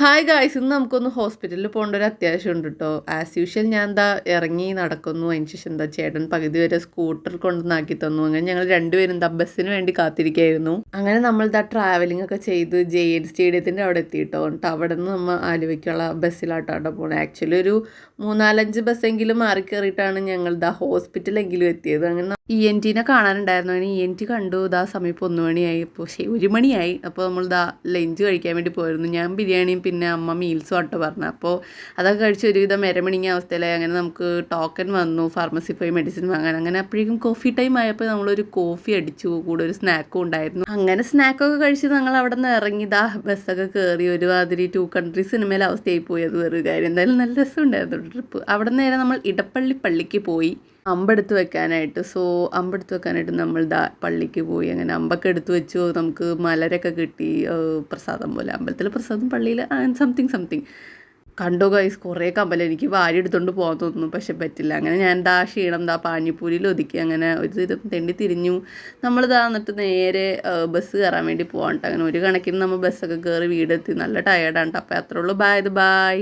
Hi guys, ഇന്ന് നമുക്കൊന്ന് ഹോസ്പിറ്റലിൽ പോകേണ്ട ഒരു അത്യാവശ്യം ഉണ്ട് കേട്ടോ. ആസ് യൂഷ്വൽ ഞാൻ എന്താ ഇറങ്ങി നടക്കുന്നു. അതിന് ശേഷം എന്താ ചേട്ടൻ പകുതി വരെ സ്കൂട്ടർ കൊണ്ടുവന്നാക്കി തന്നു. അങ്ങനെ ഞങ്ങൾ രണ്ടുപേരും എന്താ ബസ്സിന് വേണ്ടി കാത്തിരിക്കുകയായിരുന്നു. അങ്ങനെ നമ്മൾ ഇതാ ട്രാവലിംഗ് ഒക്കെ ചെയ്ത് JN സ്റ്റേഡിയത്തിൻ്റെ അവിടെ എത്തിയിട്ടോ. എന്നിട്ട് അവിടെ നിന്ന് നമ്മൾ ആലുവയ്ക്കുള്ള ബസ്സിലാട്ടോ പോകണത്. ആക്ച്വലി ഒരു 3-4 ബസ്സെങ്കിലും മാറി കയറിയിട്ടാണ് ഞങ്ങൾ ഇതാ ഹോസ്പിറ്റലെങ്കിലും എത്തിയത്. അങ്ങനെ ENT കാണാനുണ്ടായിരുന്നു. അങ്ങനെ ENT കണ്ടു. ഇതാ സമയം ഇപ്പോൾ 1 മണിയായി. ഇപ്പോൾ 1 മണിയായി. അപ്പോൾ നമ്മൾ ഇതാ ലഞ്ച് കഴിക്കാൻ വേണ്ടി പോയിരുന്നു. ഞാൻ ബിരിയാണിയും പിന്നെ അമ്മ മീൽസും ആട്ടോ പറഞ്ഞു. അപ്പോൾ അതൊക്കെ കഴിച്ച് ഒരുവിധം മരമണിങ്ങിയ അവസ്ഥയിലായി. അങ്ങനെ നമുക്ക് ടോക്കൺ വന്നു, ഫാർമസി പോയി മെഡിസിൻ വാങ്ങാൻ. അങ്ങനെ അപ്പോഴേക്കും കോഫി ടൈം ആയപ്പോൾ നമ്മളൊരു കോഫി അടിച്ചു, കൂടെ ഒരു സ്നാക്കും ഉണ്ടായിരുന്നു. അങ്ങനെ സ്നാക്കൊക്കെ കഴിച്ച് ഞങ്ങൾ അവിടെ നിന്ന് ഇറങ്ങി ഇതാ ബസ്സൊക്കെ കയറി. ഒരുമാതിരി 2 കൺട്രീസ് സിനിമയിലെ അവസ്ഥയായി പോയി. അത് വേറൊരു കാര്യം. എന്തായാലും നല്ല രസമുണ്ടായിരുന്നു ട്രിപ്പ്. അവിടെ നിന്ന് നേരെ നമ്മൾ ഇടപ്പള്ളി പള്ളിക്ക് പോയി അമ്പെടുത്ത് വെക്കാനായിട്ട്. അമ്പെടുത്ത് വെക്കാനായിട്ട് നമ്മൾ പള്ളിക്ക് പോയി. അങ്ങനെ അമ്പൊക്കെ എടുത്ത് വെച്ചു. നമുക്ക് മലരൊക്കെ കിട്ടി, പ്രസാദം പോലെ. അമ്പലത്തിൽ പ്രസാദം, പള്ളിയിൽ സംതിങ് കണ്ടോ ഗൈസ്. കുറേ കമ്പൽ എനിക്ക് വാരി എടുത്തുകൊണ്ട് പോകാൻ തോന്നുന്നു, പക്ഷെ പറ്റില്ല. അങ്ങനെ ഞാൻ ക്ഷീണം പാനിപ്പൂരിയിൽ ഒതുക്കി. അങ്ങനെ ഒരു തെണ്ടി തിരിഞ്ഞു. നമ്മൾ എന്നിട്ട് നേരെ ബസ് കയറാൻ വേണ്ടി പോകാൻ കേട്ടോ. അങ്ങനെ ഒരു കണക്കിന് നമ്മൾ ബസ്സൊക്കെ കയറി വീടെത്തി. നല്ല ടയേർഡാണ്. അപ്പോൾ അത്രേ ഉള്ളൂ. ബൈ.